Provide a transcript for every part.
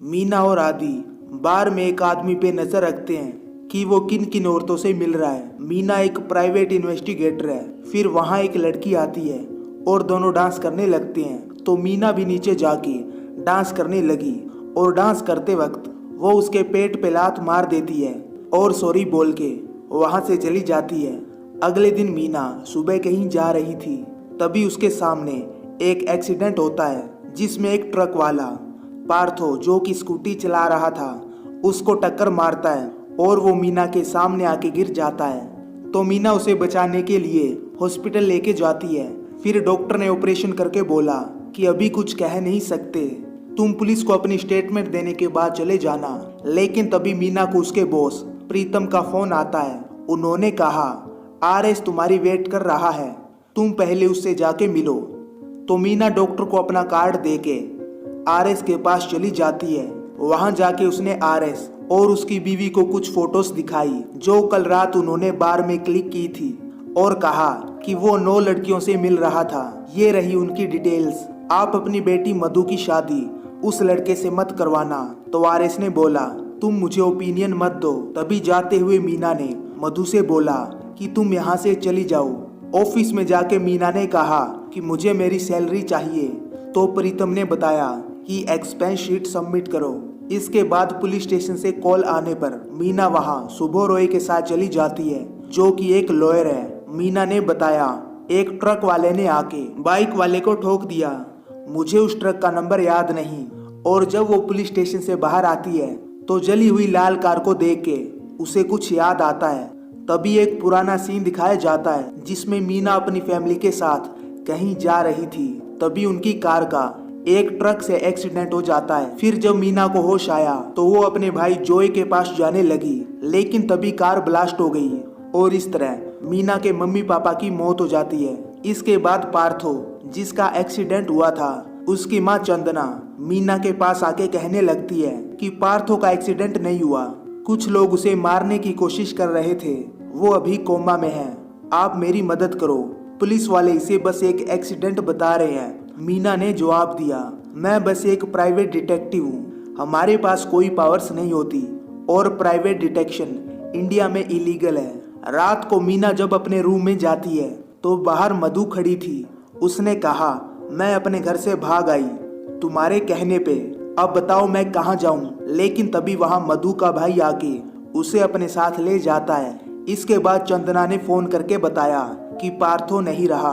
मीना और आदि बार में एक आदमी पे नजर रखते हैं कि वो किन किन औरतों से मिल रहा है। मीना एक प्राइवेट इन्वेस्टिगेटर है। फिर वहाँ एक लड़की आती है और दोनों डांस करने लगते हैं। तो मीना भी नीचे जाके डांस करने लगी और डांस करते वक्त वो उसके पेट पे लात मार देती है और सॉरी बोल के वहाँ से चली जाती है। अगले दिन मीना सुबह कहीं जा रही थी, तभी उसके सामने एक एक्सीडेंट होता है जिसमें एक ट्रक वाला पार्थो जो कि स्कूटी चला रहा था उसको टक्कर मारता है और वो मीना के सामने आके गिर जाता है। तो मीना उसे बचाने के लिए हॉस्पिटल लेके जाती है। फिर डॉक्टर ने ऑपरेशन करके बोला कि अभी कुछ कह नहीं सकते, तुम पुलिस को अपनी स्टेटमेंट देने के बाद चले जाना। लेकिन तभी मीना को उसके बॉस प्रीतम का फोन आता है। उन्होंने कहा आरएस तुम्हारी वेट कर रहा है, तुम पहले उससे जाके मिलो। तो मीना डॉक्टर को अपना कार्ड देके आरएस के पास चली जाती है। वहां जाके उसने आरएस और उसकी बीवी को कुछ फोटोज दिखाई जो कल रात उन्होंने बार में क्लिक की थी और कहा कि वो 9 लड़कियों से मिल रहा था। ये रही उनकी डिटेल्स, आप अपनी बेटी मधु की शादी उस लड़के से मत करवाना। तो आरएस ने बोला तुम मुझे ओपिनियन मत दो। तभी जाते हुए मीना ने मधु से बोला कि तुम यहाँ से चली जाओ। ऑफिस में जाके मीना ने कहा कि मुझे मेरी सैलरी चाहिए। तो प्रीतम ने बताया कि एक्सपेंस शीट सबमिट करो। इसके बाद पुलिस स्टेशन से कॉल आने पर मीना वहां शुभो रॉय के साथ चली जाती है जो कि एक लॉयर है। मीना ने बताया एक ट्रक वाले ने आके बाइक वाले को ठोक दिया, मुझे उस ट्रक का नंबर याद नहीं। और जब वो पुलिस स्टेशन से बाहर आती है तो जली हुई लाल कार को देख के उसे कुछ याद आता है। तभी एक पुराना सीन दिखाया जाता है जिसमें मीना अपनी फैमिली के साथ कहीं जा रही थी। तभी उनकी कार का एक ट्रक से एक्सीडेंट हो जाता है। फिर जब मीना को होश आया तो वो अपने भाई जॉय के पास जाने लगी, लेकिन तभी कार ब्लास्ट हो गई और इस तरह मीना के मम्मी पापा की मौत हो जाती है। इसके बाद पार्थो जिसका एक्सीडेंट हुआ था उसकी माँ चंदना मीना के पास आके कहने लगती है कि पार्थो का एक्सीडेंट नहीं हुआ, कुछ लोग उसे मारने की कोशिश कर रहे थे, वो अभी कोमा में है, आप मेरी मदद करो, पुलिस वाले इसे बस एक एक्सीडेंट बता रहे हैं। मीना ने जवाब दिया मैं बस एक प्राइवेट डिटेक्टिव हूँ, हमारे पास कोई पावर्स नहीं होती और प्राइवेट डिटेक्शन इंडिया में इलीगल है। रात को मीना जब अपने रूम में जाती है तो बाहर मधु खड़ी थी। उसने कहा मैं अपने घर से भाग आई तुम्हारे कहने पे, अब बताओ मैं कहाँ जाऊं। लेकिन तभी वहां मधु का भाई आके उसे अपने साथ ले जाता है। इसके बाद चंदना ने फोन करके बताया कि पार्थो नहीं रहा।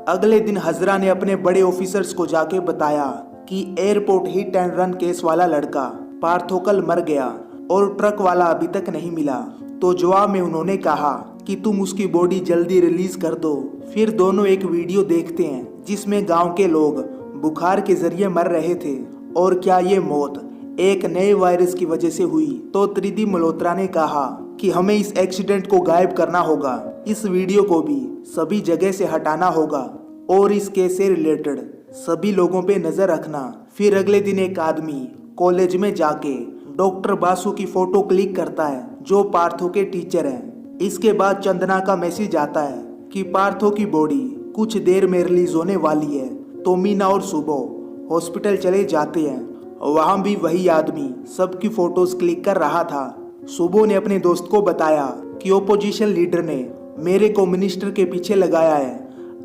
अगले दिन हजरा ने अपने बड़े ऑफिसर्स को जाके बताया कि airport hit and run case वाला लड़का पार्थो कल मर गया और ट्रक वाला अभी तक नहीं मिला। तो जवाब में उन्होंने कहा कि तुम उसकी बॉडी जल्दी रिलीज कर दो। फिर दोनों एक वीडियो देखते हैं जिसमें गांव के लोग बुखार के जरिए मर रहे थे और क्या ये मौत एक नए वायरस की वजह से हुई। तो त्रिदी मल्होत्रा ने कहा कि हमें इस एक्सीडेंट को गायब करना होगा, इस वीडियो को भी सभी जगह से हटाना होगा और इस केस से रिलेटेड सभी लोगों पे नजर रखना। फिर अगले दिन एक आदमी कॉलेज में जाके डॉक्टर बासु की फोटो क्लिक करता है जो पार्थो के टीचर हैं। इसके बाद चंदना का मैसेज आता है कि पार्थो की बॉडी कुछ देर में रिलीज होने वाली है। तो मीना और सुबह हॉस्पिटल चले जाते हैं। वहां भी वही आदमी सबकी फोटोज क्लिक कर रहा था। सुबह ने अपने दोस्त को बताया कि ओपोजिशन लीडर ने मेरे को मिनिस्टर के पीछे लगाया है,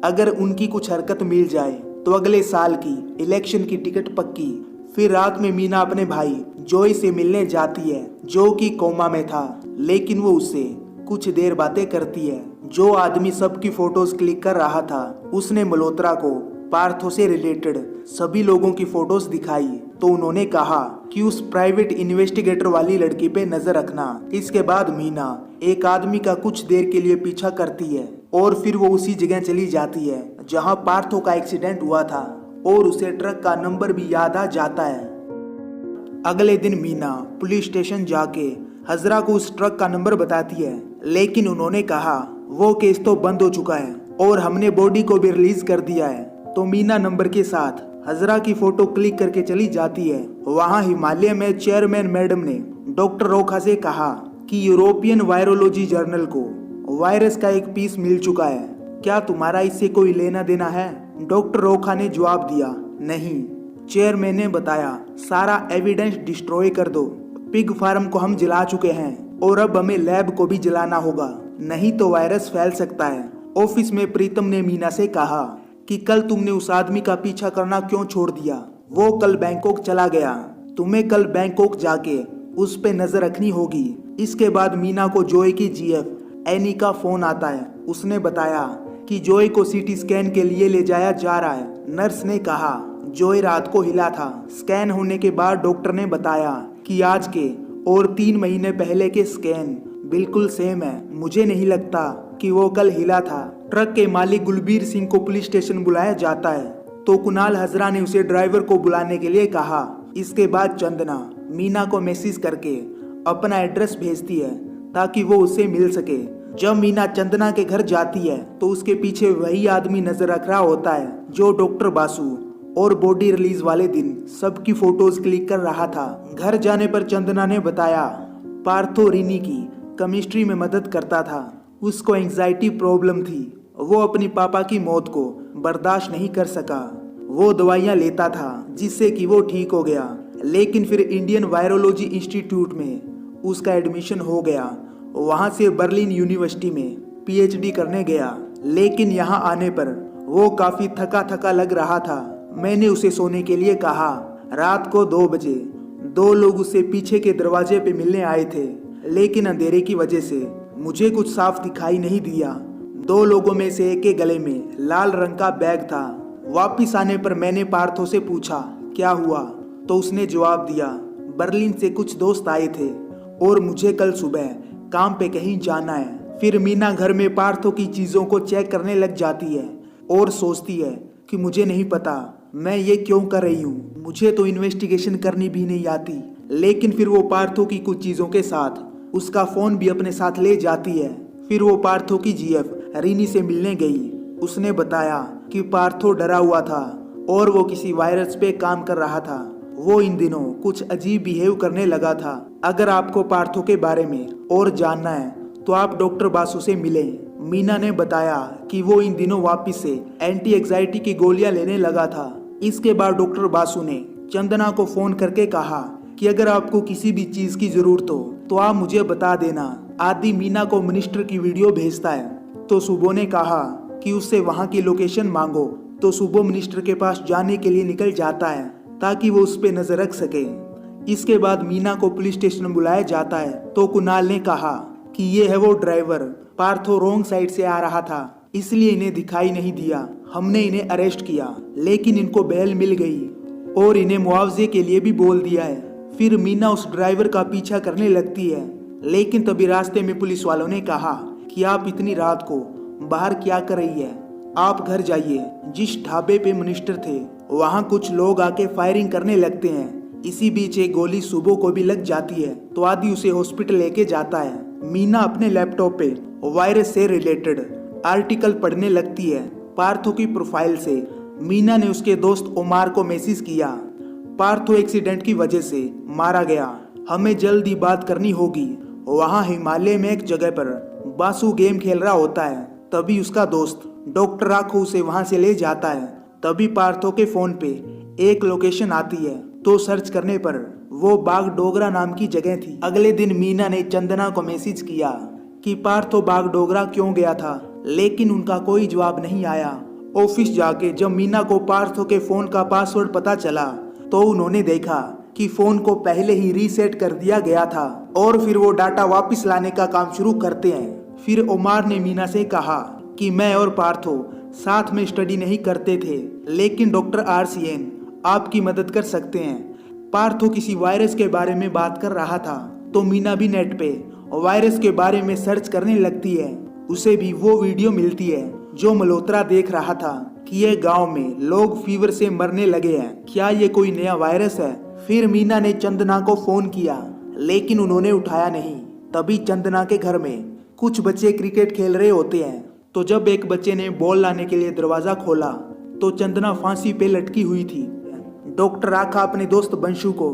अगर उनकी कुछ हरकत मिल जाए तो अगले साल की इलेक्शन की टिकट पक्की। फिर रात में मीना अपने भाई जॉय से मिलने जाती है जो कि कोमा में था, लेकिन वो उससे कुछ देर बातें करती है। जो आदमी सबकी फोटोज क्लिक कर रहा था उसने मल्होत्रा को पार्थो से रिलेटेड सभी लोगों की फोटोज दिखाई। तो उन्होंने कहा कि उस प्राइवेट इन्वेस्टिगेटर वाली लड़की पे नजर रखना। इसके बाद मीना एक आदमी का कुछ देर के लिए पीछा करती है और फिर वो उसी जगह चली जाती है जहां पार्थो का एक्सीडेंट हुआ था और उसे ट्रक का नंबर भी याद आ जाता है। अगले दिन मीना पुलिस स्टेशन जाके हजरा को उस ट्रक का नंबर बताती है, लेकिन उन्होंने कहा वो केस तो बंद हो चुका है और हमने बॉडी को भी रिलीज कर दिया है। तो मीना नंबर के साथ हजरा की फोटो क्लिक करके चली जाती है। वहां हिमालय में चेयरमैन मैडम ने डॉक्टर रोखा से कहा कि यूरोपियन वायरोलॉजी जर्नल को वायरस का एक पीस मिल चुका है, क्या तुम्हारा इससे कोई लेना देना है। डॉक्टर रोखा ने जवाब दिया नहीं, चेयरमैन ने बताया, सारा एविडेंस डिस्ट्रॉय कर दो। पिग फार्म को हम जला चुके हैं और अब हमें लैब को भी जलाना होगा, नहीं तो वायरस फैल सकता है। ऑफिस में प्रीतम ने मीना से कहा कि कल तुमने उस आदमी का पीछा करना क्यों छोड़ दिया? वो कल बैंकॉक चला गया। तुम्हें कल बैंकॉक जाके उस पे नजर रखनी होगी। इसके बाद मीना को जॉय की जीएफ एनी का फोन आता है। उसने बताया कि जॉय को सीटी स्कैन के लिए ले जाया जा रहा है। नर्स ने कहा जॉय रात को हिला था। स्कैन होने के बाद डॉक्टर ने बताया कि आज के और 3 महीने पहले के स्कैन बिल्कुल सेम है। मुझे नहीं लगता कि वो कल हिला था। ट्रक के मालिक गुलबीर सिंह को पुलिस स्टेशन बुलाया जाता है तो कुणाल हजरा ने उसे ड्राइवर को बुलाने के लिए कहा। इसके बाद चंदना मीना को मैसेज करके अपना एड्रेस भेजती है ताकि वो उससे मिल सके। जब मीना चंदना के घर जाती है तो उसके पीछे वही आदमी नजर रख रहा होता है जो डॉक्टर बासु और बॉडी रिलीज वाले दिन सबकी फोटोज क्लिक कर रहा था। घर जाने पर चंदना ने बताया पार्थो रीनी की केमिस्ट्री में मदद करता था। उसको एंजाइटी प्रॉब्लम थी। वो अपनी पापा की मौत को बर्दाश्त नहीं कर सका। वो दवाइयाँ लेता था जिससे कि वो ठीक हो गया, लेकिन फिर इंडियन वायरोलॉजी इंस्टीट्यूट में उसका एडमिशन हो गया। वहाँ से बर्लिन यूनिवर्सिटी में पीएचडी करने गया, लेकिन यहाँ आने पर वो काफी थका थका लग रहा था। मैंने उसे सोने के लिए कहा। रात को 2 बजे 2 लोग उससे पीछे के दरवाजे पे मिलने आए थे, लेकिन अंधेरे की वजह से मुझे कुछ साफ दिखाई नहीं दिया। 2 लोगों में से एक के गले में लाल रंग का बैग था। वापिस आने पर मैंने पार्थो से पूछा क्या हुआ, तो उसने जवाब दिया बर्लिन से कुछ दोस्त आए थे और मुझे कल सुबह काम पे कहीं जाना है। फिर मीना घर में पार्थो की चीजों को चेक करने लग जाती है और सोचती है कि मुझे नहीं पता मैं ये क्यों कर रही हूँ, मुझे तो इन्वेस्टिगेशन करनी भी नहीं आती। लेकिन फिर वो पार्थो की कुछ चीजों के साथ उसका फोन भी अपने साथ ले जाती है। फिर वो पार्थो की जीएफ रीनी से मिलने गई। उसने बताया कि पार्थो डरा हुआ था और वो किसी वायरस पे काम कर रहा था। वो इन दिनों कुछ अजीब बिहेव करने लगा था। अगर आपको पार्थो के बारे में और जानना है तो आप डॉक्टर बासु से मिलें। मीना ने बताया कि वो इन दिनों वापिस से एंटी एग्जाइटी की गोलियां लेने लगा था। इसके बाद डॉक्टर बासु ने चंदना को फोन करके कहा कि अगर आपको किसी भी चीज की जरूरत हो तो आप मुझे बता देना। आदि मीना को मिनिस्टर की वीडियो भेजता है तो सुबो ने कहा कि उससे वहां की लोकेशन मांगो, तो सुबो मिनिस्टर के पास जाने के लिए निकल जाता है ताकि वो उस पे नजर रख सके। इसके बाद मीना को पुलिस स्टेशन बुलाया जाता है तो कुणाल ने कहा कि ये है वो ड्राइवर। पार्थो रोंग साइड से आ रहा था इसलिए इन्हें दिखाई नहीं दिया। हमने इन्हें अरेस्ट किया, लेकिन इनको बेल मिल गई और इन्हें मुआवजे के लिए भी बोल दिया है। फिर मीना उस ड्राइवर का पीछा करने लगती है, लेकिन तभी रास्ते में पुलिस वालों ने कहा कि आप इतनी रात को बाहर क्या कर रही है, आप घर जाइए। जिस ढाबे पे मिनिस्टर थे वहाँ कुछ लोग आके फायरिंग करने लगते हैं। इसी बीच एक गोली सुबो को भी लग जाती है तो आदि उसे हॉस्पिटल लेके जाता है। मीना अपने लैपटॉप पे वायरस से रिलेटेड आर्टिकल पढ़ने लगती है। पार्थो की प्रोफाइल से मीना ने उसके दोस्त ओमार को मैसेज किया, पार्थो एक्सीडेंट की वजह से मारा गया, हमें जल्दी बात करनी होगी। वहाँ हिमालय में एक जगह पर बासु गेम खेल रहा होता है। तभी उसका दोस्त डॉक्टर राखो उसे वहाँ से ले जाता है। तभी पार्थो के फोन पे एक लोकेशन आती है तो सर्च करने पर वो बागडोगरा नाम की जगह थी। अगले दिन मीना ने चंदना को मैसेज किया कि पार्थो बागडोगरा क्यों गया था, लेकिन उनका कोई जवाब नहीं आया। ऑफिस जाके जब मीना को पार्थो के फोन का पासवर्ड पता चला तो उन्होंने देखा कि फोन को पहले ही रीसेट कर दिया गया था और फिर वो डाटा वापस लाने का काम शुरू करते हैं। फिर ओमार ने मीना से कहा कि मैं और पार्थो साथ में स्टडी नहीं करते थे, लेकिन डॉक्टर आरसीएन आपकी मदद कर सकते हैं। पार्थो किसी वायरस के बारे में बात कर रहा था तो मीना भी नेट पे वायरस के बारे में सर्च करने लगती है। उसे भी वो वीडियो मिलती है जो मल्होत्रा देख रहा था कि ये गांव में लोग फीवर से मरने लगे हैं, क्या ये कोई नया वायरस है। फिर मीना ने चंदना को फोन किया, लेकिन उन्होंने उठाया नहीं। तभी चंदना के घर में कुछ बच्चे क्रिकेट खेल रहे होते हैं तो जब एक बच्चे ने बॉल लाने के लिए दरवाजा खोला तो चंदना फांसी पे लटकी हुई थी। डॉक्टर राखा अपने दोस्त बंशु को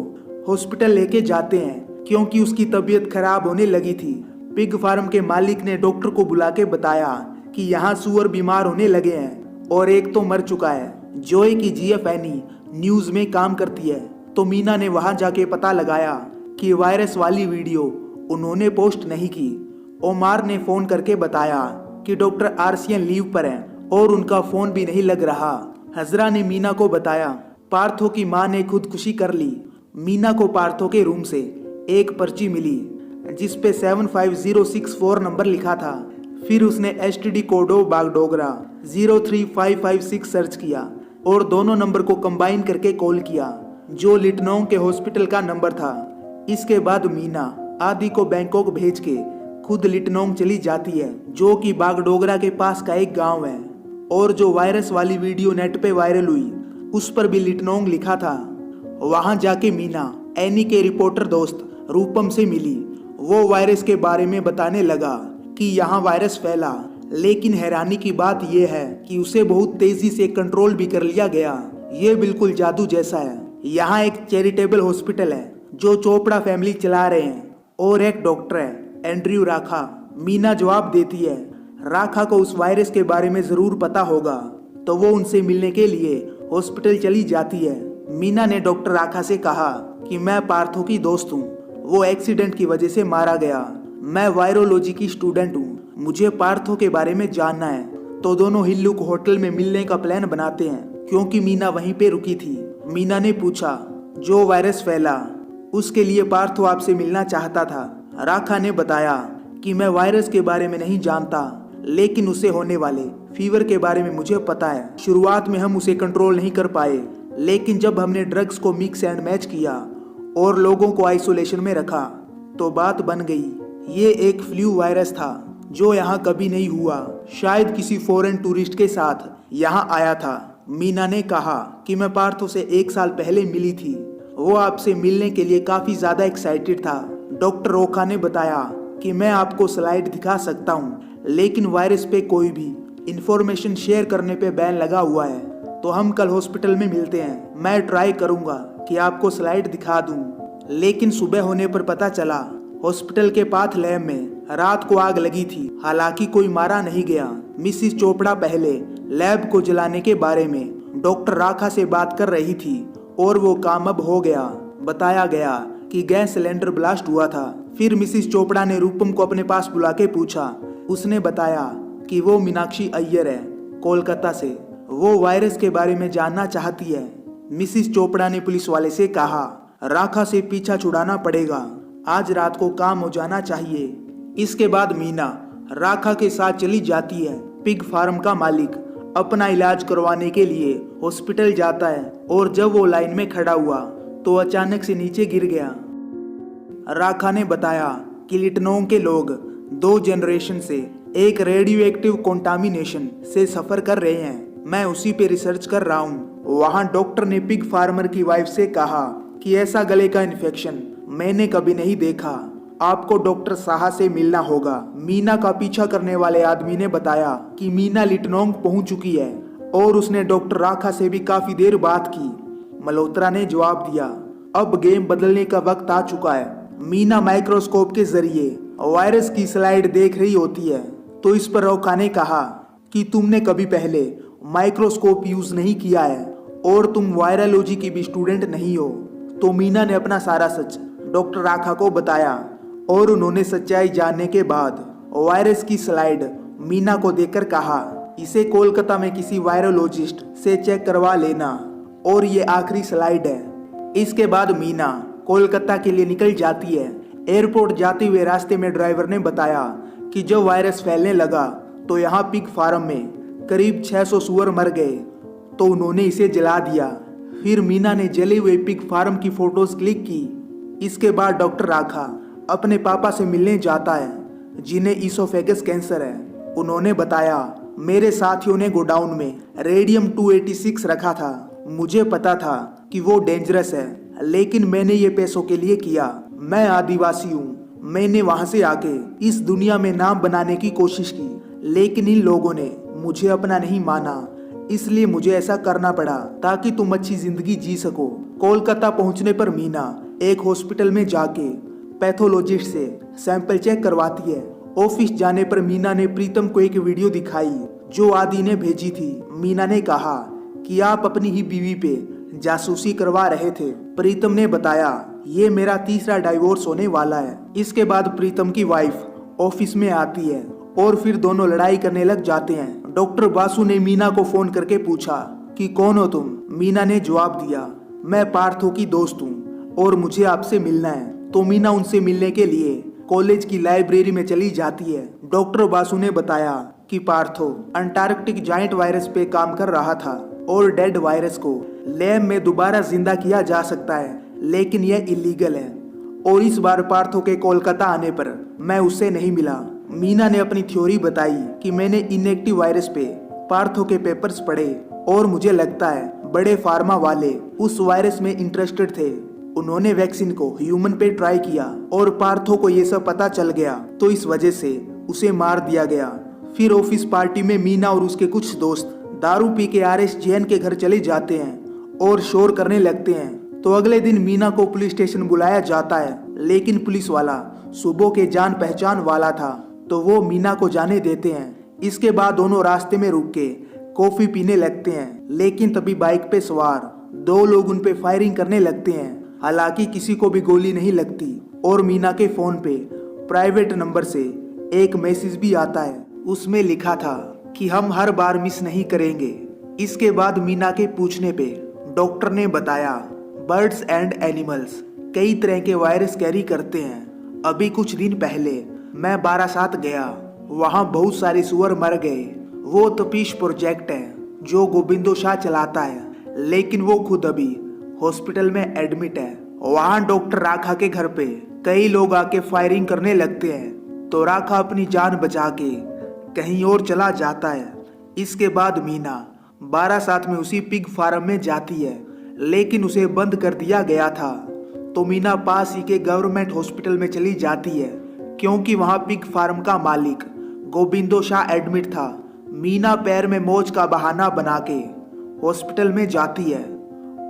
हॉस्पिटल लेके जाते हैं क्योंकि उसकी तबीयत खराब होने लगी थी। पिग फार्म के मालिक ने डॉक्टर को बुला के बताया कि यहाँ सुअर बीमार होने लगे हैं और एक तो मर चुका है। जॉय की जीएफ एनी न्यूज में काम करती है। तो मीना ने वहां जाके पता लगाया कि वायरस वाली वीडियो उन्होंने पोस्ट नहीं की। ओमार ने फोन करके बताया कि डॉक्टर आरसीएन लीव पर हैं और उनका फोन भी नहीं लग रहा। हजरा ने मीना को बताया पार्थो की मां ने खुदकुशी कर ली। मीना को पार्थो के रूम से एक पर्ची मिली जिस पे 75064 नंबर लिखा था। फिर उसने STD code of Bagdogra 03556 search किया और दोनों नंबर को कंबाइन करके कॉल किया जो लिटनोंग के हॉस्पिटल का नंबर था। इसके बाद मीना आदि को बैंकॉक भेज के खुद लिटनोंग चली जाती है जो कि बागडोगरा के पास का एक गांव है। और जो वायरस वाली वीडियो नेट पे वायरल हुई उस पर भी लिटनोंग लिखा था। वहां जाके मीना एनी के रिपोर्टर दोस्त रूपम से मिली। वो वायरस के बारे में बताने लगा कि यहाँ वायरस फैला, लेकिन हैरानी की बात यह है कि उसे बहुत तेजी से कंट्रोल भी कर लिया गया। ये बिल्कुल जादू जैसा है। यहाँ एक चैरिटेबल हॉस्पिटल है जो चोपड़ा फैमिली चला रहे हैं और एक डॉक्टर है एंड्रयू राखा। मीना जवाब देती है राखा को उस वायरस के बारे में जरूर पता होगा, तो वो उनसे मिलने के लिए हॉस्पिटल चली जाती है। मीना ने डॉक्टर राखा से कहा कि मैं पार्थो की दोस्त हूँ, वो एक्सीडेंट की वजह से मारा गया। मैं वायरोलॉजी की स्टूडेंट हूँ, मुझे पार्थो के बारे में जानना है। तो दोनों हिल्लुक होटल में मिलने का प्लान बनाते हैं क्योंकि मीना वहीं पे रुकी थी। मीना ने पूछा जो वायरस फैला उसके लिए पार्थो आपसे मिलना चाहता था। राखा ने बताया कि मैं वायरस के बारे में नहीं जानता, लेकिन उसे होने वाले फीवर के बारे में मुझे पता है। शुरुआत में हम उसे कंट्रोल नहीं कर पाए, लेकिन जब हमने ड्रग्स को मिक्स एंड मैच किया और लोगों को आइसोलेशन में रखा तो बात बन गई। ये एक फ्लू वायरस था जो यहाँ कभी नहीं हुआ, शायद किसी फॉरेन टूरिस्ट के साथ यहाँ आया था। मीना ने कहा कि मैं पार्थो से 1 साल पहले मिली थी, वो आपसे मिलने के लिए काफी ज्यादा एक्साइटेड था। डॉक्टर रोखा ने बताया कि मैं आपको स्लाइड दिखा सकता हूँ, लेकिन वायरस पे कोई भी इंफॉर्मेशन शेयर करने पे बैन लगा हुआ है। तो हम कल हॉस्पिटल में मिलते हैं। मैं ट्राई करूंगा कि आपको स्लाइड दिखा दूं। लेकिन सुबह होने पर पता चला हॉस्पिटल के पाथ लैब में रात को आग लगी थी। हालांकि कोई मारा नहीं गया। मिसिस चोपड़ा पहले लैब को जलाने के बारे में डॉक्टर राखा से बात कर रही थी और वो कामयाब हो गया। बताया गया कि गैस सिलेंडर ब्लास्ट हुआ था। फिर मिसिस चोपड़ा ने रूपम को अपने पास बुला के पूछा। उसने बताया कि वो मीनाक्षी अय्यर है कोलकाता से, वो वायरस के बारे में जानना चाहती है। मिसिस चोपड़ा ने पुलिस वाले से कहा राखा से पीछा छुड़ाना पड़ेगा, आज रात को काम हो जाना चाहिए। इसके बाद मीना राखा के साथ चली जाती है। पिग फार्म का मालिक अपना इलाज करवाने के लिए हॉस्पिटल जाता है और जब वो लाइन में खड़ा हुआ तो अचानक से नीचे गिर गया। राखा ने बताया कि लिटनोंग के लोग 2 जनरेशन से एक रेडियो एक्टिव कॉन्टामिनेशन से सफर कर रहे हैं। मैं उसी पे रिसर्च कर रहा हूँ। वहाँ डॉक्टर ने पिग फार्मर की वाइफ से कहा कि ऐसा गले का इन्फेक्शन मैंने कभी नहीं देखा, आपको डॉक्टर साहा से मिलना होगा। मीना का पीछा करने वाले आदमी ने बताया कि मीना लिटनोंग पहुंच चुकी है और उसने डॉक्टर राखा से भी काफी देर बात की। मल्होत्रा ने जवाब दिया अब गेम बदलने का वक्त आ चुका है। मीना माइक्रोस्कोप के जरिए वायरस की स्लाइड देख रही होती है तो इस पर रोखा ने कहा कि तुमने कभी पहले माइक्रोस्कोप यूज नहीं किया है और तुम वायरोलॉजी की भी स्टूडेंट नहीं हो। तो मीना ने अपना सारा सच डॉक्टर राखा को बताया और उन्होंने सच्चाई जानने के बाद वायरस की स्लाइड मीना को देकर कहा इसे कोलकाता में किसी वायरोलॉजिस्ट से चेक करवा लेना और ये आखिरी स्लाइड है। इसके बाद मीना कोलकाता के लिए निकल जाती है। एयरपोर्ट जाते हुए रास्ते में ड्राइवर ने बताया कि जब वायरस फैलने लगा तो यहाँ पिग फार्म में करीब 600 सुअर मर गए तो उन्होंने इसे जला दिया। फिर मीना ने जले हुए पिग फार्म की फोटोज क्लिक की। इसके बाद डॉक्टर राखा अपने पापा से मिलने जाता है जिन्हें ईसोफेगस कैंसर है। उन्होंने बताया मेरे साथियों ने गोडाउन में रेडियम 286 रखा था, मुझे पता था कि वो डेंजरस है, लेकिन मैंने ये पैसों के लिए किया। मैं आदिवासी हूँ, मैंने वहां से आके इस दुनिया में नाम बनाने की कोशिश की, लेकिन इन लोगों ने मुझे अपना नहीं माना, इसलिए मुझे ऐसा करना पड़ा ताकि तुम अच्छी जिंदगी जी सको। कोलकाता पहुंचने पर मीना एक हॉस्पिटल में जाके पैथोलॉजिस्ट से सैंपल चेक करवाती है। ऑफिस जाने पर मीना ने प्रीतम को एक वीडियो दिखाई जो आदि ने भेजी थी। मीना ने कहा कि आप अपनी ही बीवी पे जासूसी करवा रहे थे। प्रीतम ने बताया, ये मेरा तीसरा डाइवोर्स होने वाला है। इसके बाद प्रीतम की वाइफ ऑफिस में आती है और फिर दोनों लड़ाई करने लग जाते हैं। डॉक्टर बासु ने मीना को फोन करके पूछा कि कौन हो तुम। मीना ने जवाब दिया, मैं पार्थो की दोस्त हूँ और मुझे आपसे मिलना है। तो मीना उनसे मिलने के लिए कॉलेज की लाइब्रेरी में चली जाती है। डॉक्टर बासु ने बताया कि पार्थो अंटार्कटिक जाइंट वायरस पे काम कर रहा था और डेड वायरस को लैब में दोबारा जिंदा किया जा सकता है, लेकिन यह इलीगल है। और इस बार पार्थो के कोलकाता आने पर मैं उससे नहीं मिला। मीना ने अपनी थ्योरी बताई कि मैंने इनएक्टिव वायरस पे पार्थो के पेपर्स पढ़े और मुझे लगता है बड़े फार्मा वाले उस वायरस में इंटरेस्टेड थे। उन्होंने वैक्सीन को ह्यूमन पे ट्राई किया और पार्थो को ये सब पता चल गया, तो इस वजह से उसे मार दिया गया। फिर ऑफिस पार्टी में मीना और उसके कुछ दोस्त दारू पी के आर.एस. जैन के घर चले जाते हैं और शोर करने लगते हैं। तो अगले दिन मीना को पुलिस स्टेशन बुलाया जाता है, लेकिन पुलिस वाला सुबह के जान पहचान वाला था, तो वो मीना को जाने देते हैं। इसके बाद दोनों रास्ते में रुक के कॉफी पीने लगते हैं, लेकिन तभी बाइक पे सवार दो लोग उन पे फायरिंग करने लगते हैं। हालांकि किसी को भी गोली नहीं लगती और मीना के फोन पे प्राइवेट नंबर से एक मैसेज भी आता है। उसमें लिखा था कि हम हर बार मिस नहीं करेंगे। इसके बाद मीना के पूछने पे डॉक्टर ने बताया, बर्ड्स एंड एनिमल्स कई तरह के वायरस कैरी करते हैं। अभी कुछ दिन पहले मैं बारासात गया, वहाँ बहुत सारे सुअर मर गए। वो तपीश प्रोजेक्ट है जो गोविंदो शाह चलाता है, लेकिन वो खुद अभी हॉस्पिटल में एडमिट है। वहाँ डॉक्टर राखा के घर पे कई लोग आके फायरिंग करने लगते हैं, तो राखा अपनी जान बचा के कहीं और चला जाता है। इसके बाद मीना बारासात में उसी पिग फार्म में जाती है, लेकिन उसे बंद कर दिया गया था। तो मीना पास ही के गवर्नमेंट हॉस्पिटल में चली जाती है, क्योंकि वहाँ पिग फार्म का मालिक गोविंदो शाह एडमिट था। मीना पैर में मोच का बहाना बना के हॉस्पिटल में जाती है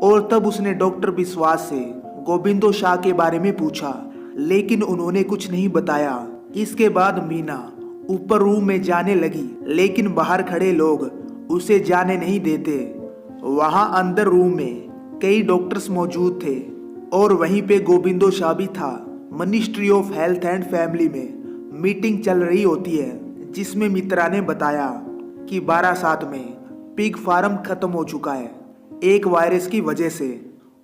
और तब उसने डॉक्टर विश्वास से गोविंदो शाह के बारे में पूछा, लेकिन उन्होंने कुछ नहीं बताया। इसके बाद मीना ऊपर रूम में जाने लगी, लेकिन बाहर खड़े लोग उसे जाने नहीं देते। वहां अंदर रूम में कई डॉक्टर्स मौजूद थे और वहीं पे गोविंदो शाह भी था। Ministry of health and family में मीटिंग चल रही होती है, जिसमें मित्रा ने बताया कि बारासात में पिग फार्म खत्म हो चुका है एक वायरस की वजह से,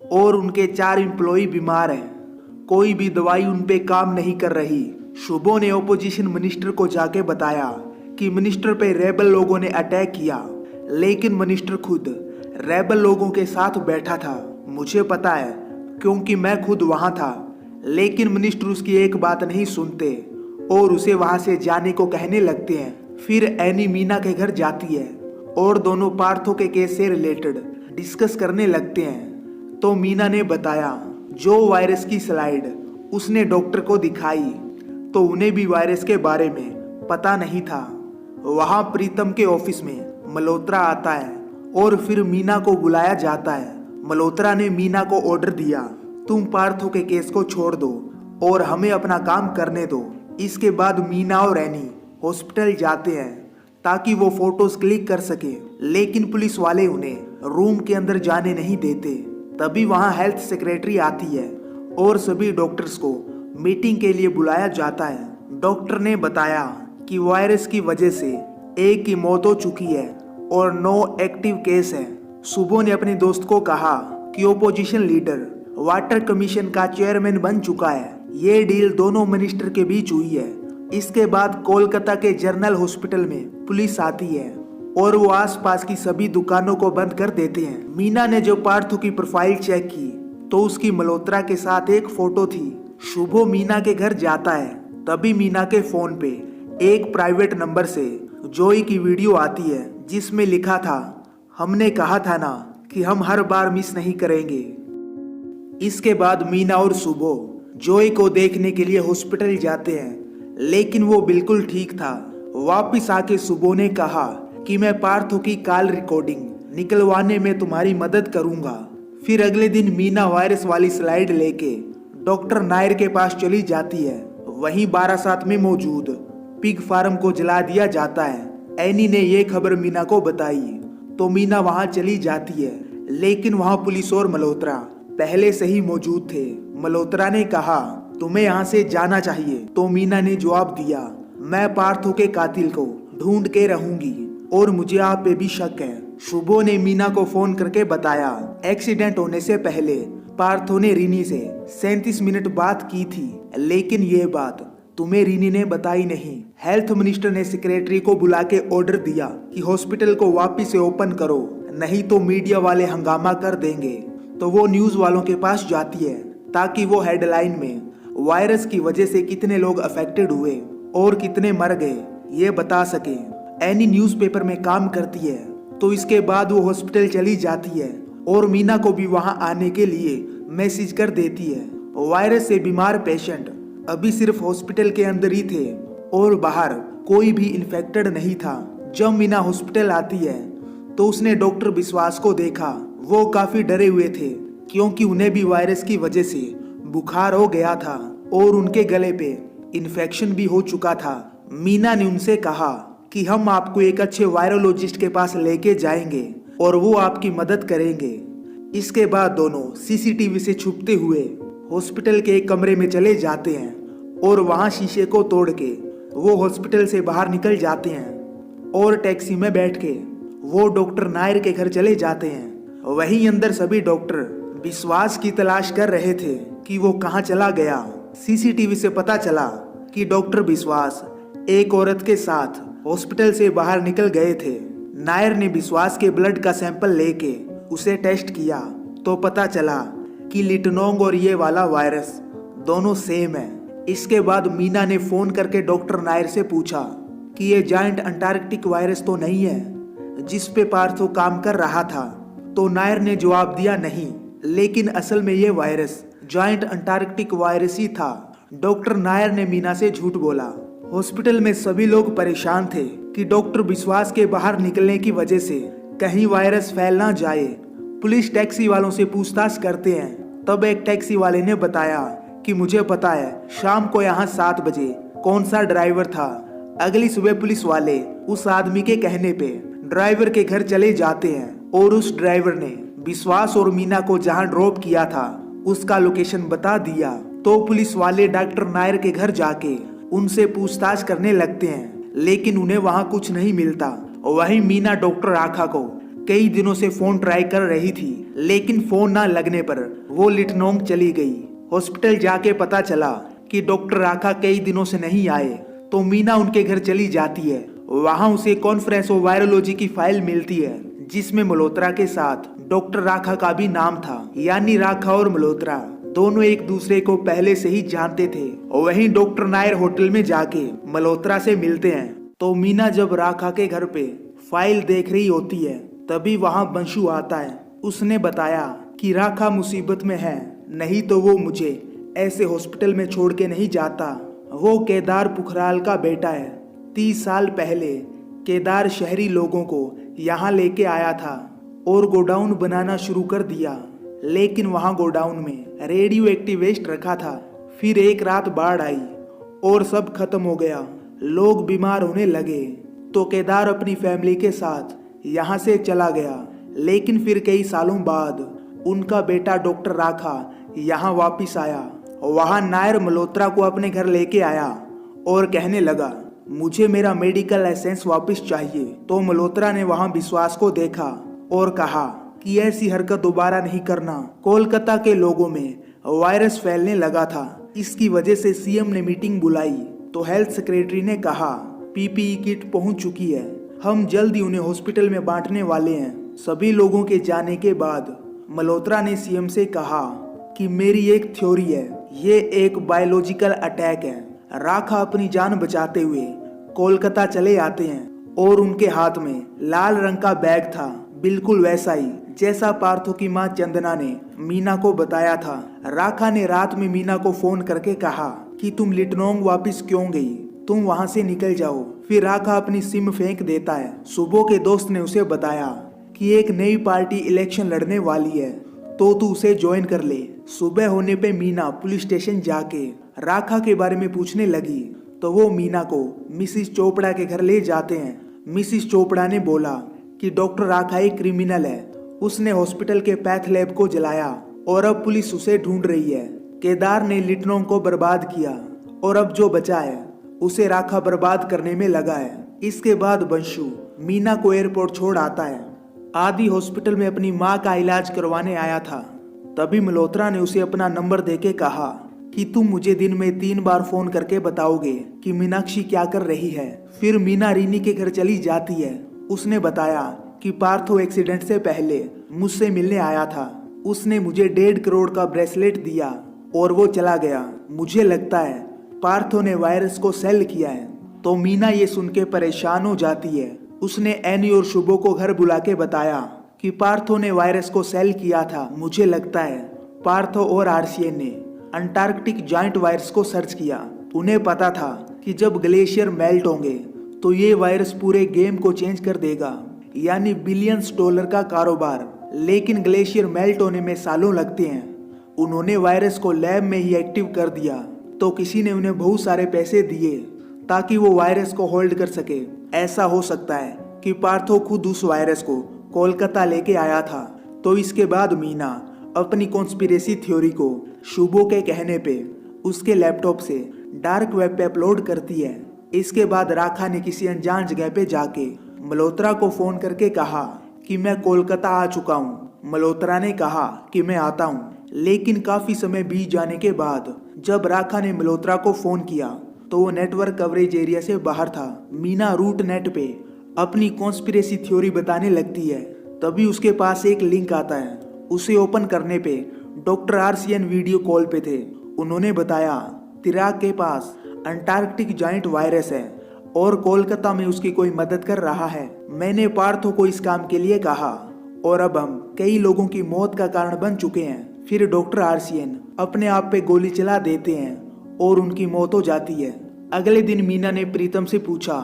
और उनके 4 एम्प्लॉय बीमार हैं। कोई भी दवाई उन पे काम नहीं कर रही। शुभो ने ओपोजिशन मिनिस्टर को जाके बताया कि मिनिस्टर पे रेबल लोगों ने अटैक किया, लेकिन मिनिस्टर खुद रेबल लोगों के साथ बैठा था। मुझे पता है क्योंकि मैं खुद वहां था। लेकिन मिनिस्टर उसकी एक बात नहीं सुनते और उसे वहां से जाने को कहने लगते हैं। फिर एनी मीना के घर जाती है और दोनों पार्थो के केस से रिलेटेड डिस्कस करने लगते हैं। तो मीना ने बताया जो वायरस की स्लाइड उसने डॉक्टर को दिखाई, तो उन्हें भी वायरस के बारे में पता नहीं था। वहां प्रीतम के ऑफिस में मल्होत्रा आता है और फिर मीना को बुलाया जाता है। मल्होत्रा ने मीना को ऑर्डर दिया, तुम पार्थो के केस को छोड़ दो और हमें अपना काम करने दो। इसके बाद मीना और एनी हॉस्पिटल जाते हैं ताकि वो फोटोज क्लिक कर सके, लेकिन पुलिस वाले उन्हें रूम के अंदर जाने नहीं देते। तभी वहां हेल्थ सेक्रेटरी आती है और सभी डॉक्टर्स को मीटिंग के लिए बुलाया जाता है। डॉक्टर ने बताया कि वायरस की वजह से एक की मौत हो चुकी है और 9 एक्टिव केस है। सुबो ने अपने दोस्त को कहा कि ओपोजिशन लीडर वाटर कमीशन का चेयरमैन बन चुका है। ये डील दोनों मिनिस्टर के बीच हुई है। इसके बाद कोलकाता के जनरल हॉस्पिटल में पुलिस आती है और वो आसपास की सभी दुकानों को बंद कर देते हैं। मीना ने जो पार्थो की प्रोफाइल चेक की तो उसकी मल्होत्रा के साथ एक फोटो थी। शुभो मीना के घर जाता है, तभी मीना के फोन पे एक प्राइवेट नंबर से जोई की वीडियो आती है, जिसमें लिखा था, हमने कहा था ना कि हम हर बार मिस नहीं करेंगे। इसके बाद मीना और शुभो जोई को देखने के लिए हॉस्पिटल जाते हैं, लेकिन वो बिल्कुल ठीक था। वापिस आके शुभो ने कहा कि मैं पार्थो की कॉल रिकॉर्डिंग निकलवाने में तुम्हारी मदद करूंगा। फिर अगले दिन मीना वायरस वाली स्लाइड लेके डॉक्टर नायर के पास चली जाती है। वहीं बारासात में मौजूद पिग फार्म को जला दिया जाता है। एनी ने ये खबर मीना को बताई तो मीना वहां चली जाती है, लेकिन वहाँ पुलिस और मल्होत्रा पहले से ही मौजूद थे। मल्होत्रा ने कहा, तुम्हें यहाँ से जाना चाहिए। तो मीना ने जवाब दिया, मैं पार्थो के कातिल को ढूंढ के रहूंगी और मुझे आप पे भी शक है। शुभो ने मीना को फोन करके बताया, एक्सीडेंट होने से पहले पार्थो ने रीनी से 37 मिनट बात की थी, लेकिन ये बात तुम्हें रीनी ने बताई नहीं। हेल्थ मिनिस्टर ने सेक्रेटरी को बुला के ऑर्डर दिया कि हॉस्पिटल को वापस से ओपन करो, नहीं तो मीडिया वाले हंगामा कर देंगे। तो वो न्यूज वालों के पास जाती है ताकि वो हेडलाइन में वायरस की वजह से कितने लोग अफेक्टेड हुए और कितने मर गए ये बता सके। एनी न्यूज़पेपर में काम करती है। तो इसके बाद वो हॉस्पिटल चली जाती है और मीना को भी वहां आने के लिए मैसेज कर देती है। वायरस से बीमार पेशेंट अभी सिर्फ हॉस्पिटल के अंदर ही थे और बाहर कोई भी इन्फेक्टेड नहीं था। जब मीना हॉस्पिटल आती है तो उसने डॉक्टर विश्वास को देखा। वो काफी डरे हुए थे क्योंकि उन्हें भी वायरस की वजह से बुखार हो गया था और उनके गले पे इन्फेक्शन भी हो चुका था। मीना ने उनसे कहा कि हम आपको एक अच्छे वायरोलॉजिस्ट के पास लेके जाएंगे और वो आपकी मदद करेंगे। इसके बाद दोनों सीसीटीवी से छुपते हुए हॉस्पिटल के एक कमरे में चले जाते हैं और वहां शीशे को तोड़ के वो हॉस्पिटल से बाहर निकल जाते हैं और टैक्सी में बैठ के वो डॉक्टर नायर के घर चले जाते हैं। वहीं अंदर सभी डॉक्टर विश्वास की तलाश कर रहे थे कि वो कहां चला गया। सीसीटीवी से पता चला कि डॉक्टर विश्वास एक औरत के साथ हॉस्पिटल से बाहर निकल गए थे। नायर ने विश्वास के ब्लड का सैंपल लेके उसे टेस्ट किया तो पता चला कि लिटनोंग और ये वाला वायरस दोनों सेम है। इसके बाद मीना ने फोन करके डॉक्टर नायर से पूछा कि ये जायंट अंटार्कटिक वायरस तो नहीं है जिस पे पार्थो काम कर रहा था। तो नायर ने जवाब दिया, नहीं, लेकिन असल में ये वायरस जायंट अंटार्कटिक वायरस ही था। डॉक्टर नायर ने मीना से झूठ बोला। हॉस्पिटल में सभी लोग परेशान थे कि डॉक्टर विश्वास के बाहर निकलने की वजह से कहीं वायरस फैल ना जाए। पुलिस टैक्सी वालों से पूछताछ करते हैं। तब एक टैक्सी वाले ने बताया कि मुझे पता है शाम को यहाँ 7 बजे कौन सा ड्राइवर था। अगली सुबह पुलिस वाले उस आदमी के कहने पे ड्राइवर के घर चले जाते हैं और उस ड्राइवर ने विश्वास और मीना को जहाँ ड्रॉप किया था उसका लोकेशन बता दिया। तो पुलिस वाले डॉक्टर नायर के घर जाके उनसे पूछताछ करने लगते हैं, लेकिन उन्हें वहाँ कुछ नहीं मिलता। वहीं मीना डॉक्टर राखा को कई दिनों से फोन ट्राई कर रही थी, लेकिन फोन ना लगने पर वो लिटनोंग चली गई। हॉस्पिटल जाके पता चला कि डॉक्टर राखा कई दिनों से नहीं आए। तो मीना उनके घर चली जाती है। वहाँ उसे कॉन्फ्रेंस ऑफ वायरोलॉजी की फाइल मिलती है जिसमें मल्होत्रा के साथ डॉक्टर राखा का भी नाम था। यानी राखा और मल्होत्रा दोनों एक दूसरे को पहले से ही जानते थे। वहीं डॉक्टर नायर होटल में जाके मल्होत्रा से मिलते हैं। तो मीना जब राखा के घर पे फाइल देख रही होती है तभी वहां बंशु आता है। उसने बताया कि राखा मुसीबत में है, नहीं तो वो मुझे ऐसे हॉस्पिटल में छोड़ के नहीं जाता। वो केदार पुखराल का बेटा है। 30 साल पहले केदार शहरी लोगों को यहाँ लेके आया था और गोडाउन बनाना शुरू कर दिया, लेकिन वहाँ गोडाउन में रेडियो एक्टिव वेस्ट रखा था। फिर एक रात बाढ़ आई और सब खत्म हो गया। लोग बीमार होने लगे तो केदार अपनी फैमिली के साथ यहाँ से चला गया। लेकिन फिर कई सालों बाद उनका बेटा डॉक्टर राखा यहाँ वापिस आया। वहाँ नायर मल्होत्रा को अपने घर लेके आया और कहने लगा, मुझे मेरा मेडिकल लाइसेंस वापस चाहिए। तो मल्होत्रा ने वहाँ विश्वास को देखा और कहा कि ऐसी हरकत दोबारा नहीं करना। कोलकाता के लोगों में वायरस फैलने लगा था, इसकी वजह से सीएम ने मीटिंग बुलाई। तो हेल्थ सेक्रेटरी ने कहा, पीपीई किट पहुंच चुकी है, हम जल्द ही उन्हें हॉस्पिटल में बांटने वाले हैं। सभी लोगों के जाने के बाद मल्होत्रा ने सीएम से कहा कि मेरी एक थ्योरी है, ये एक बायोलॉजिकल अटैक है। राखा अपनी जान बचाते हुए कोलकाता चले आते हैं और उनके हाथ में लाल रंग का बैग था, बिल्कुल वैसा ही जैसा पार्थो की मां चंदना ने मीना को बताया था। राखा ने रात में मीना को फोन करके कहा कि तुम लिटनोंग वापस क्यों गई, तुम वहां से निकल जाओ। फिर राखा अपनी सिम फेंक देता है। सुबह के दोस्त ने उसे बताया कि एक नई पार्टी इलेक्शन लड़ने वाली है, तो तू उसे ज्वाइन कर ले। सुबह होने पे मीना पुलिस स्टेशन जाके राखा के बारे में पूछने लगी तो वो मीना को मिसिस चोपड़ा के घर ले जाते हैं। मिसिस चोपड़ा ने बोला कि डॉक्टर राखा एक क्रिमिनल है उसने हॉस्पिटल के पैथ लैब को जलाया और अब पुलिस उसे ढूंढ रही है। केदार ने लिटनोंग को बर्बाद किया और अब जो बचा है उसे राखा बर्बाद करने में लगा है। इसके बाद बंशु मीना को एयरपोर्ट छोड़ आता है। आदि हॉस्पिटल में अपनी माँ का इलाज करवाने आया था। तभी मल्होत्रा ने उसे अपना नंबर देके कहा कि तुम मुझे दिन में 3 बार फोन करके बताओगे कि मीनाक्षी क्या कर रही है। फिर मीना रीनी के घर चली जाती है। उसने बताया कि पार्थो एक्सीडेंट से पहले मुझसे मिलने आया था। उसने मुझे 1.5 करोड़ का ब्रेसलेट दिया और वो चला गया। मुझे लगता है पार्थो ने वायरस को सेल किया है। तो मीना ये सुन के परेशान हो जाती है। उसने एनी और शुभो को घर बुला के बताया कि पार्थो ने वायरस को सेल किया था। मुझे लगता है पार्थो और आरसीएन ने अंटार्कटिक जॉइंट वायरस को सर्च किया। उन्हें पता था कि जब ग्लेशियर मेल्ट होंगे तो ये वायरस पूरे गेम को चेंज कर देगा, यानी बिलियंस डॉलर का कारोबार। लेकिन ग्लेशियर मेल्ट होने में सालों लगते हैं। उन्होंने वायरस को लैब में ही एक्टिव कर दिया तो किसी ने उन्हें बहुत सारे पैसे दिए ताकि वो वायरस को होल्ड कर सके। ऐसा हो सकता है कि पार्थो खुद उस वायरस को कोलकाता लेके आया था। तो इसके बाद मीना अपनी कॉन्स्पिरेसी थ्योरी को शुभो के कहने पे उसके लैपटॉप से डार्क वेब पे अपलोड करती है। इसके बाद राखा ने किसी अनजान जगह पे जाके मल्होत्रा को फोन करके कहा कि मैं कोलकाता आ चुका हूँ। मल्होत्रा ने कहा कि मैं आता हूँ। लेकिन काफी समय बीत जाने के बाद जब राखा ने मल्होत्रा को फोन किया तो वो नेटवर्क कवरेज एरिया से बाहर था। मीना रूट नेट पे अपनी कॉन्स्पिरेसी थ्योरी बताने लगती है। तभी उसके पास एक लिंक आता है। उसे ओपन करने पे डॉक्टर आरसीएन वीडियो कॉल पे थे। उन्होंने बताया तिराक के पास अंटार्कटिक जॉइंट वायरस है और कोलकाता में उसकी कोई मदद कर रहा है। मैंने पार्थो को इस काम के लिए कहा और अब हम कई लोगों की मौत का कारण बन चुके हैं। फिर डॉक्टर आरसीएन अपने आप पे गोली चला देते हैं और उनकी मौत हो जाती है। अगले दिन मीना ने प्रीतम से पूछा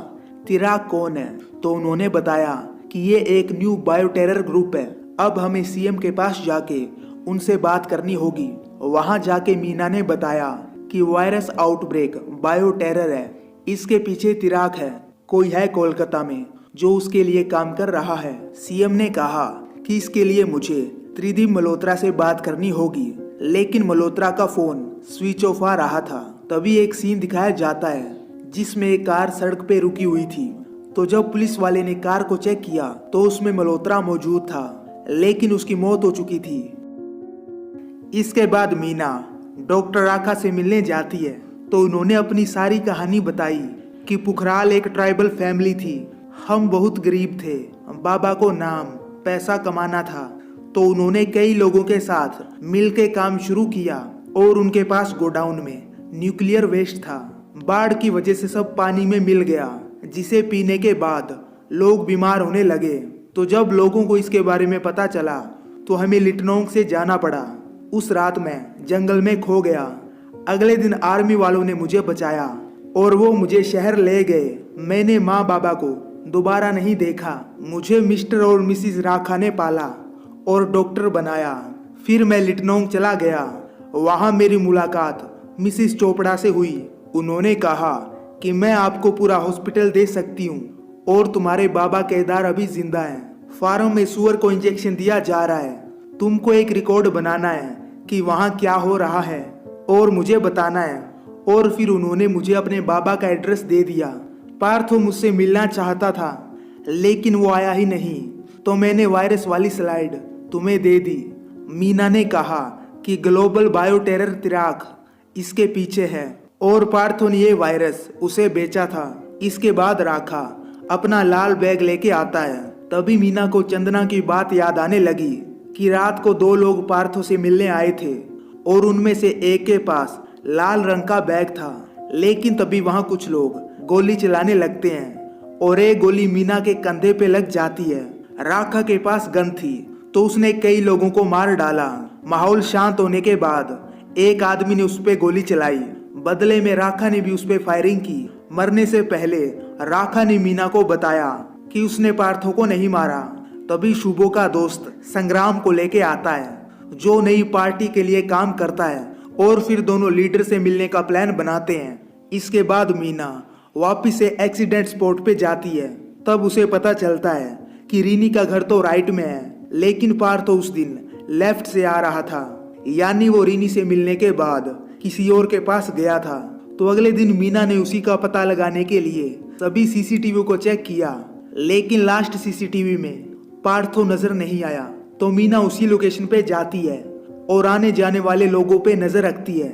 तिराक कौन है, तो उन्होंने बताया कि ये एक न्यू बायो टेरर ग्रुप है। अब हमें सीएम के पास जाके उनसे बात करनी होगी। वहां जाके मीना ने बताया कि वायरस आउटब्रेक बायो टेरर है, इसके पीछे तिराक है, कोई है कोलकाता में जो उसके लिए काम कर रहा है। सीएम ने कहा कि इसके लिए मुझे त्रिदीप मल्होत्रा से बात करनी होगी। लेकिन मल्होत्रा का फोन स्विच ऑफ आ रहा था। तभी एक सीन दिखाया जाता है जिसमें एक कार सड़क पे रुकी हुई थी। तो जब पुलिस वाले ने कार को चेक किया तो उसमें मल्होत्रा मौजूद था, लेकिन उसकी मौत हो चुकी थी। इसके बाद मीना डॉक्टर राखा से मिलने जाती है तो उन्होंने अपनी सारी कहानी बताई कि पुखराल एक ट्राइबल फैमिली थी। हम बहुत गरीब थे, बाबा को नाम पैसा कमाना था। तो उन्होंने कई लोगों के साथ मिलके काम शुरू किया और उनके पास गोडाउन में न्यूक्लियर वेस्ट था। बाढ़ की वजह से सब पानी में मिल गया, जिसे पीने के बाद लोग बीमार होने लगे। तो जब लोगों को इसके बारे में पता चला तो हमें लिटनोंग से जाना पड़ा। उस रात मैं जंगल में खो गया। अगले दिन आर्मी वालों ने मुझे बचाया और वो मुझे शहर ले गए। मैंने माँ बाबा को दोबारा नहीं देखा। मुझे मिस्टर और मिसिस राखा ने पाला और डॉक्टर बनाया। फिर मैं लिटनोंग चला गया। वहाँ मेरी मुलाकात मिसिस चोपड़ा से हुई। उन्होंने कहा कि मैं आपको पूरा हॉस्पिटल दे सकती हूँ और तुम्हारे बाबा केदार अभी जिंदा हैं। फार्म में सुअर को इंजेक्शन दिया जा रहा है। तुमको एक रिकॉर्ड बनाना है कि वहाँ क्या हो रहा है और मुझे बताना है। और फिर उन्होंने मुझे अपने बाबा का एड्रेस दे दिया। पार्थो मुझसे मिलना चाहता था लेकिन वो आया ही नहीं। तो मैंने वायरस वाली स्लाइड तुम्हें दे दी। मीना ने कहा कि ग्लोबल बायो टेरर तिराक इसके पीछे है और पार्थो ने ये वायरस उसे बेचा था। इसके बाद राखा अपना लाल बैग लेके आता है। तभी मीना को चंदना की बात याद आने लगी कि रात को 2 लोग पार्थो से मिलने आए थे और उनमें से एक के पास लाल रंग का बैग था। लेकिन तभी वहां कुछ लोग गोली चलाने लगते हैं और एक गोली मीना के कंधे पे लग जाती है। राखा के पास गन थी तो उसने कई लोगों को मार डाला। माहौल शांत होने के बाद एक आदमी ने उस पे गोली चलाई। बदले में राखा ने भी उस पे फायरिंग की। मरने से पहले राखा ने मीना को बताया कि उसने पार्थो को नहीं मारा। तभी शुभो का दोस्त संग्राम को लेके आता है जो नई पार्टी के लिए काम करता है और फिर दोनों लीडर से मिलने का प्लान बनाते हैं। इसके बाद मीना वापिस से एक्सीडेंट स्पॉट पे जाती है। तब उसे पता चलता है कि रीनी का घर तो राइट में है लेकिन पार्थो उस दिन लेफ्ट से आ रहा था, यानी वो रीनी से मिलने के बाद किसी और के पास गया था। तो अगले दिन मीना ने उसी का पता लगाने के लिए सभी सीसीटीवी को चेक किया, लेकिन लास्ट सीसीटीवी में पार्थो नजर नहीं आया। तो मीना उसी लोकेशन पे जाती है और आने जाने वाले लोगों पे नजर रखती है।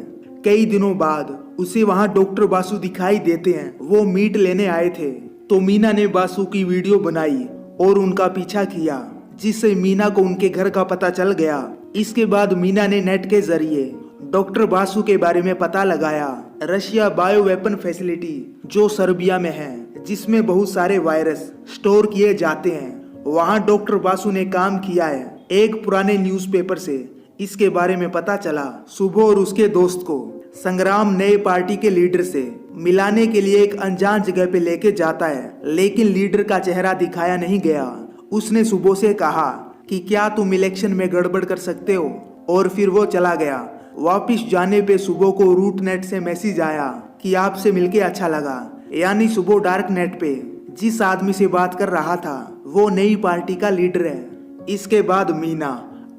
कई दिनों बाद उसे वहां डॉक्टर बासु दिखाई देते हैं। वो मीट लेने आए थे। तो मीना ने बासु की वीडियो बनाई और उनका पीछा किया, जिससे मीना को उनके घर का पता चल गया। इसके बाद मीना ने नेट के जरिए डॉक्टर बासु के बारे में पता लगाया। रशिया बायो वेपन फैसिलिटी जो सर्बिया में है, जिसमें बहुत सारे वायरस स्टोर किए जाते हैं, वहां डॉक्टर बासु ने काम किया है। एक पुराने न्यूज़पेपर से इसके बारे में पता चला। सुबह और उसके दोस्त को संग्राम नए पार्टी के लीडर से मिलाने के लिए एक अनजान जगह पे लेके जाता है, लेकिन लीडर का चेहरा दिखाया नहीं गया। उसने सुबह से कहा कि क्या तुम इलेक्शन में गड़बड़ कर सकते हो, और फिर वो चला गया। वापिस जाने पे सुबह को रूट नेट से मैसेज आया कि आपसे मिलके अच्छा लगा, यानी सुबह डार्क नेट पे जिस आदमी से बात कर रहा था वो नई पार्टी का लीडर है। इसके बाद मीना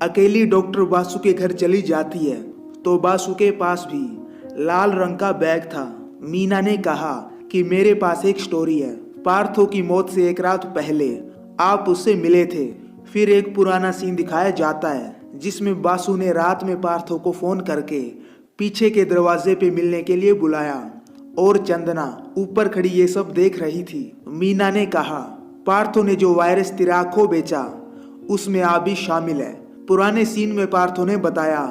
अकेली डॉक्टर बासु के घर चली जाती है। तो बासु के पास भी लाल रंग का बैग था। मीना ने कहा कि मेरे पास एक स्टोरी है। पार्थो की मौत से एक रात पहले आप उससे मिले थे। फिर एक पुराना सीन दिखाया जाता है जिसमें बासु ने रात में पार्थो को फोन करके पीछे के दरवाजे पे मिलने के लिए बुलाया, और चंदना ऊपर खड़ी ये सब देख रही थी। मीना ने कहा पार्थो ने जो वायरस तिराक को बेचा उसमें आप भी शामिल है। पुराने सीन में पार्थो ने बताया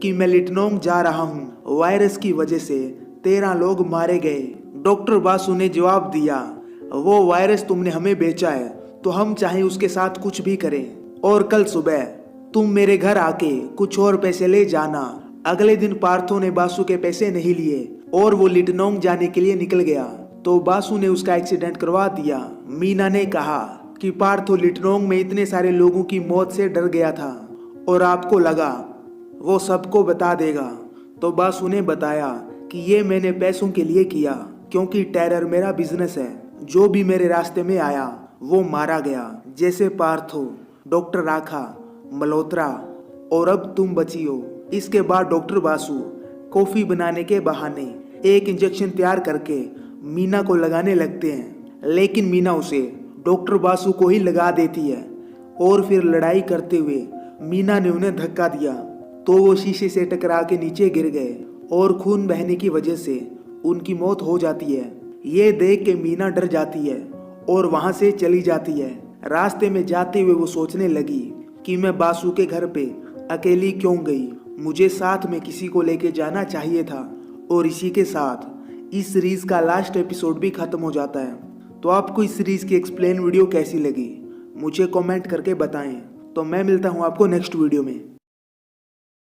कि मैं लिटनोंग जा रहा हूँ, वायरस की वजह से 13 लोग मारे गए। डॉक्टर बासु ने जवाब दिया वो वायरस तुमने हमें बेचा है तो हम चाहे उसके साथ कुछ भी करें, और कल सुबह तुम मेरे घर आके कुछ और पैसे ले जाना। अगले दिन पार्थो ने बासु के पैसे नहीं लिए और वो लिटनोंग जाने के लिए निकल गया। तो बासु ने उसका एक्सीडेंट करवा दिया। मीना ने कहा कि पार्थो लिटनोंग में इतने सारे लोगों की मौत से डर गया था और आपको लगा वो सबको बता देगा। तो बासु ने बताया कि ये मैंने पैसों के लिए किया, क्योंकि टेरर मेरा बिजनेस है। जो भी मेरे रास्ते में आया वो मारा गया, जैसे पार्थो, डॉक्टर राखा, मल्होत्रा, और अब तुम बची हो। इसके बाद डॉक्टर बासु कॉफी बनाने के बहाने एक इंजेक्शन तैयार करके मीना को लगाने लगते हैं, लेकिन मीना उसे डॉक्टर बासु को ही लगा देती है। और फिर लड़ाई करते हुए मीना ने उन्हें धक्का दिया तो वो शीशे से टकरा के नीचे गिर गए और खून बहने की वजह से उनकी मौत हो जाती है। ये देख के मीना डर जाती है और वहां से चली जाती है। रास्ते में जाते हुए वो सोचने लगी कि मैं बासु के घर पे अकेली क्यों गई, मुझे साथ में किसी को लेके जाना चाहिए था। और इसी के साथ इस सीरीज का लास्ट एपिसोड भी खत्म हो जाता है। तो आपको इस सीरीज की एक्सप्लेन वीडियो कैसी लगी मुझे कमेंट करके बताएं। तो मैं मिलता हूँ आपको नेक्स्ट वीडियो में।